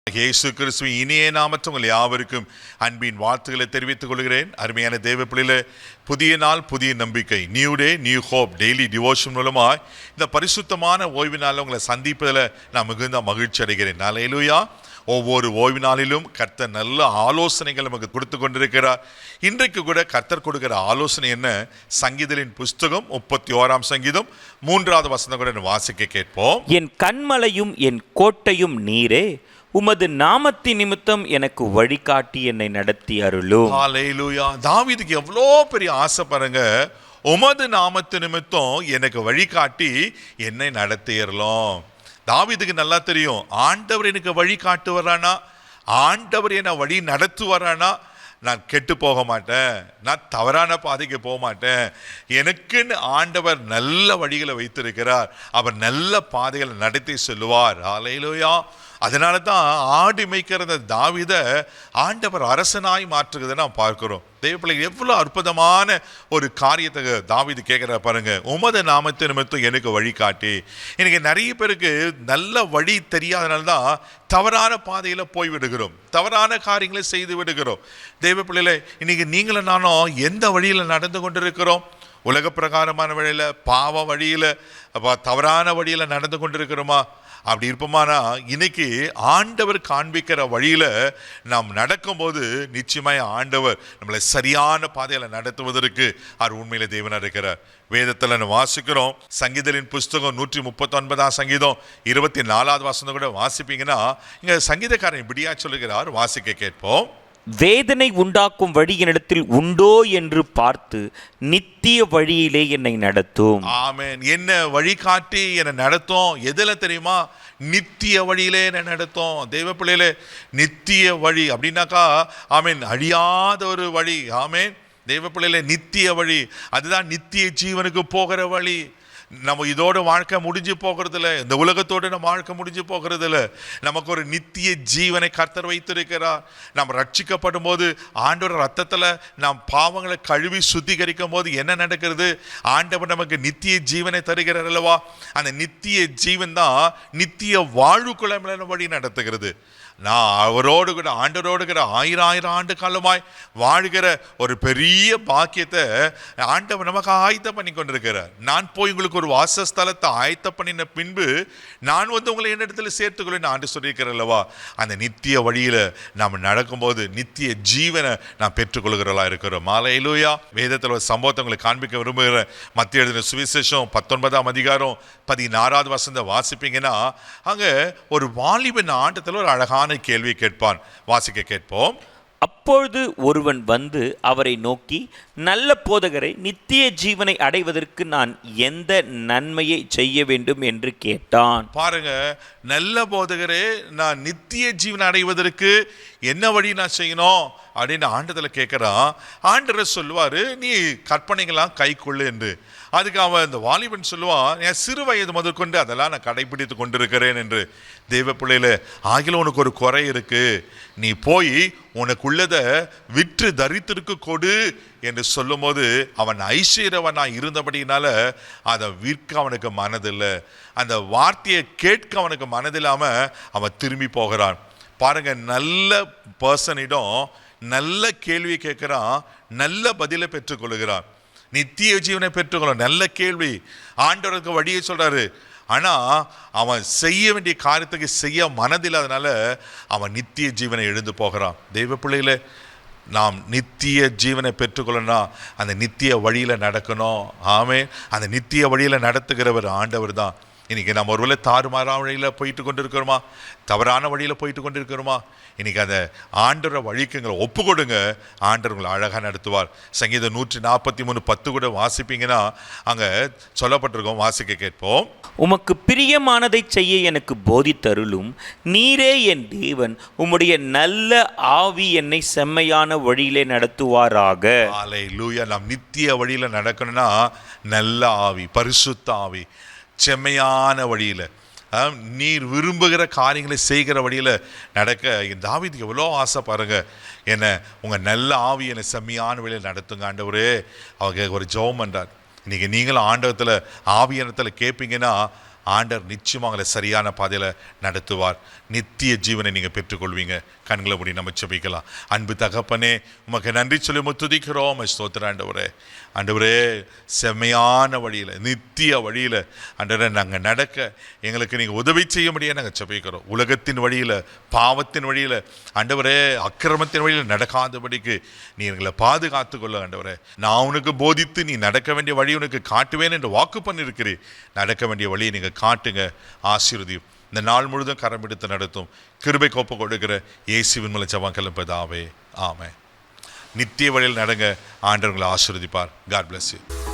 இயேசு கிறிஸ்துவின் இனிய நாமத்தில் உங்கள் யாவருக்கும் அன்பின் வாழ்த்துக்களை தெரிவித்துக் கொள்கிறேன். அருமையான தேவ பிள்ளைகளே, புதிய நாள் புதிய நம்பிக்கை, new day new hope daily devotion மூலமாக இந்த பரிசுத்தமான ஓய்வு நாளில் உங்களை சந்திப்பதில் நான் மிகுந்த மகிழ்ச்சி அடைகிறேன். அல்லேலூயா. ஒவ்வொரு ஓய்வு நாளிலும் கர்த்தர் நல்ல ஆலோசனைகள் நமக்கு கொடுத்து கொண்டிருக்கிறார். இன்றைக்கு கூட கர்த்தர் கொடுக்கிற ஆலோசனை என்ன? சங்கீதத்தின் புஸ்தகம் 31 சங்கீதம் 3வது வசனம் கூட வாசிக்க கேட்போம். என் கண்மலையும் என் கோட்டையும் நீரே, உமது நாமத்தின் நிமித்தம் எனக்கு வழிகாட்டி என்னை நடத்தி அருளும். ஹல்லேலூயா. தாவீதுக்கு எவ்வளோ பெரிய ஆசை பாருங்க. உமது நாமத்து நிமித்தம் எனக்கு வழிகாட்டி என்னை நடத்திடலாம். தாவீதுக்கு நல்லா தெரியும், ஆண்டவர் எனக்கு வழி காட்டு வரானா, ஆண்டவர் என்னை வழி நடத்துவாரானா நான் கெட்டு போக மாட்டேன், நான் தவறான பாதைக்கு போக மாட்டேன். எனக்குன்னு ஆண்டவர் நல்ல வழிகளை வைத்திருக்கிறார், அவர் நல்ல பாதைகளை நடத்தி செல்லுவார். ஹல்லேலூயா. அதனால தான் ஆடு மேய்க்கிற தாவீதை ஆண்டவர் அரசனாய் மாற்றுகிறத நாம் பார்க்கிறோம். தேவப்பிள்ளை எவ்வளோ அற்புதமான ஒரு காரியத்தை தாவீது கேட்குற பாருங்க. உமது நாமத்து நிமித்தம் எனக்கு வழிகாட்டி. எனக்கு நிறைய பேருக்கு நல்ல வழி தெரியாதனால தான் தவறான பாதையில் போய் விடுகிறோம், தவறான காரியங்களை செய்து விடுகிறோம். தேவப்பிள்ளையில இன்னைக்கு நீங்களும் நானும் எந்த வழியில் நடந்து கொண்டிருக்கிறோம்? உலக பிரகாரமான வழியில், பாவ வழியில், தவறான வழியில் நடந்து கொண்டிருக்கிறோமா? அப்படி இருப்போமானா இன்னைக்கு ஆண்டவர் காண்பிக்கிற வழியில நாம் நடக்கும்போது நிச்சயமாய் ஆண்டவர் நம்மளை சரியான பாதையில நடத்துவதற்கு அவர் உண்மையில தேவனா இருக்கிறார். வேதத்துல வாசிக்கிறோம். சங்கீதத்தின் புஸ்தகம் 139 சங்கீதம் 24வது வசனம் கூட வாசிப்பீங்கன்னா இங்க சங்கீதக்காரன் இப்படியா சொல்லுகிறார், வாசிக்க கேட்போம். வேதனை உண்டாக்கும் வழி என்னிடத்தில் உண்டோ என்று பார்த்து நித்திய வழியிலே என்னை நடத்தும். ஆமென். என்ன வழிகாட்டி என்னை நடத்தும். எதுல தெரியுமா? நித்திய வழியிலே என்னை நடத்தும். தெய்வ பிள்ளையிலே, நித்திய வழி அப்படின்னாக்கா ஆமென், அழியாத ஒரு வழி. ஆமென். தெய்வ பிள்ளையிலே, நித்திய வழி, அதுதான் நித்திய ஜீவனுக்கு போகிற வழி. நம்ம இதோட வாழ்க்கை முடிஞ்சு போகிறது இல்லை, இந்த உலகத்தோடு நம்ம வாழ்க்கை முடிஞ்சு போகிறது இல்லை. நமக்கு ஒரு நித்திய ஜீவனை கர்த்தர் வைத்திருக்கிறார். நம்ம ரட்சிக்கப்படும் போது ஆண்டவர் ரத்தத்தில் நாம் பாவங்களை கழுவி சுத்திகரிக்கும் போது என்ன நடக்கிறது? ஆண்டவர் நமக்கு நித்திய ஜீவனை தருகிறார் அல்லவா? அந்த நித்திய ஜீவன் தான் நித்திய வாழ்வுக்குள்ள வழி நடத்துகிறது. நான் அவரோடு கூட ஆண்டவரோடு கூட 1000 ஆண்டு காலமாய் வாழ்கிற ஒரு பெரிய பாக்கியத்தை ஆண்டவர் நமக்கு ஆயத்தம் பண்ணி கொண்டிருக்கிறார். நான் போய் உங்களுக்கு ஒரு வாசஸ்தலத்தை ஆயத்தம் பண்ணின பின்பு நான் உங்களை என்னிடத்துல சேர்த்துக்கொள்ள ஆண்டு சொல்லியிருக்கிறேன் அல்லவா? அந்த நித்திய வழியில நாம் நடக்கும்போது நித்திய ஜீவனை நாம் பெற்றுக்கொள்கிறவர்களா இருக்கிறோம். ஹல்லேலூயா. வேதத்தில் ஒரு சம்பவத்தை உங்களுக்கு காண்பிக்க விரும்புகிறேன். மத்திய எழுதின சுவிசேஷம் 19ஆம் அதிகாரம் 16வது வசனத்தை வாசிப்பீங்கன்னா அங்க ஒரு வாலிபன் ஆண்டத்தில் ஒரு அழகான கேள்வி கேட்பான். வாசிக்க கேட்போம். அப்பொழுது ஒருவன் வந்து அவரை நோக்கி, நல்ல போதகரை, நித்திய ஜீவனை அடைவதற்கு நான் எந்த நன்மையை செய்ய வேண்டும் என்று கேட்டான். பாருங்க, நல்ல போதகரே, நான் நித்திய ஜீவனை அடைவதற்கு என்ன வழி நான் செய்யணும் அப்படின்னு ஆண்டத்தில் கேட்குறான். ஆண்டவர் சொல்லுவார், நீ கற்பனைகளாம் கை கொள்ளு என்று. அதுக்கு அவன் இந்த வாலிபன் சொல்லுவான், என் சிறு வயது முதற்கொண்டு அதெல்லாம் நான் கடைபிடித்து கொண்டிருக்கிறேன் என்று. தெய்வ பிள்ளையில, ஆகிலும் உனக்கு ஒரு குறை இருக்கு, நீ போய் உனக்குள்ளதை விற்று தரித்திற்கு கொடு என்று சொல்லும் போது அவன் ஐஸ்வர்யவனா இருந்தபடினால அதை விற்க அவனுக்கு மனதில்லை. அந்த வார்த்தையை கேட்க அவனுக்கு மனதில்லாம அவன் திரும்பி போகிறான். பாருங்க, நல்ல பர்சனிடம் நல்ல கேள்வி கேட்கிறான், நல்ல பதிலை பெற்றுக்கொள்கிறான், நித்திய ஜீவனை பெற்றுக்கொள்ள. நல்ல கேள்வி. ஆண்டவருக்கு வழியை சொல்றாரு. ஆனா அவன் செய்ய வேண்டிய காரியத்துக்கு செய்ய மனதில்லாதனால அவன் நித்திய ஜீவனை எழுந்து போகிறான். தெய்வ பிள்ளையில, நாம் நித்திய ஜீவனை பெற்றுக்கொள்ளனா அந்த நித்திய வழியில நடக்கணும். ஆமே. அந்த நித்திய வழியில நடத்துகிறவர் ஆண்டவர் தான். இன்னைக்கு நம்ம ஒருவேளை தாறுமாறான வழியில் போயிட்டு கொண்டிருக்கிறோமா, தவறான வழியில் போயிட்டு கொண்டிருக்கிறோமா? இன்னைக்கு அந்த ஆண்டவரை வழிக்குங்களை ஒப்பு கொடுங்க, ஆண்டவர் உங்களை அழகாக நடத்துவார். சங்கீதம் 143:10 கூட வாசிப்பீங்கன்னா அங்கே சொல்லப்பட்டிருக்கோம். வாசிக்க கேட்போம். உமக்கு பிரியமானதை செய்ய எனக்கு போதித்தருளும், நீரே என் தேவன், உம்முடைய நல்ல ஆவி என்னை செம்மையான வழியிலே நடத்துவாராக. ஹல்லேலூயா. நாம் நித்திய வழியில் நடக்கணும்னா நல்ல ஆவி, பரிசுத்த ஆவி, செம்மையான வழியில், நீர் விரும்புகிற காரியங்களை செய்கிற வழியில் நடக்க தாவீதுக்கு எவ்வளோ ஆசை பாருங்க. என்ன, உங்கள் நல்ல ஆவி என்னை செம்மையான வழியில் நடத்துங்க ஆண்டவரே. அவங்க ஒரு ஜெபம் பண்றார். இன்னைக்கு நீங்களும் ஆண்டவத்தில் ஆவியானத்தில் கேட்பீங்கன்னா ஆண்டவர் நிச்சயமாக உங்களை சரியான பாதையில் நடத்துவார். நித்திய ஜீவனை நீங்கள் பெற்றுக்கொள்வீங்க. கண்களை மூடி நம்ம ஜெபிக்கலாம். அன்பு தகப்பனே, உமக்கு நன்றி சொல்லி முத்துதிக்கிறோம். ஸ்தோத்திரம் ஆண்டவரே. ஆண்டவரே, செம்மையான வழியில், நித்திய வழியில் ஆண்டவரே நாங்கள் நடக்க எங்களுக்கு நீங்கள் உதவி செய்ய முடியாது நாங்கள் ஜெபிக்கிறோம். உலகத்தின் வழியில், பாவத்தின் வழியில், ஆண்டவரே அக்கிரமத்தின் வழியில் நடக்காதபடிக்கு நீ எங்களை பாதுகாத்து கொள்ள ஆண்டவரே. நான் உனக்கு போதித்து நீ நடக்க வேண்டிய வழி உனக்கு காட்டுவேன் என்று வாக்கு பண்ணியிருக்கிறேன். நடக்க வேண்டிய வழியை நீங்கள் காட்டுங்க, ஆசீர்வதியும். இந்த நாள் முழுதும் கரம் எடுத்து நடத்தும் கிருபை கோப்பு கொடுக்கிற இயேசுவின் மூலம் ஜெபம் பிதாவே, ஆமென். நித்திய வழியில் நடங்க. ஆண்டவர்களை ஆசீர்வதிப்பார். God bless you.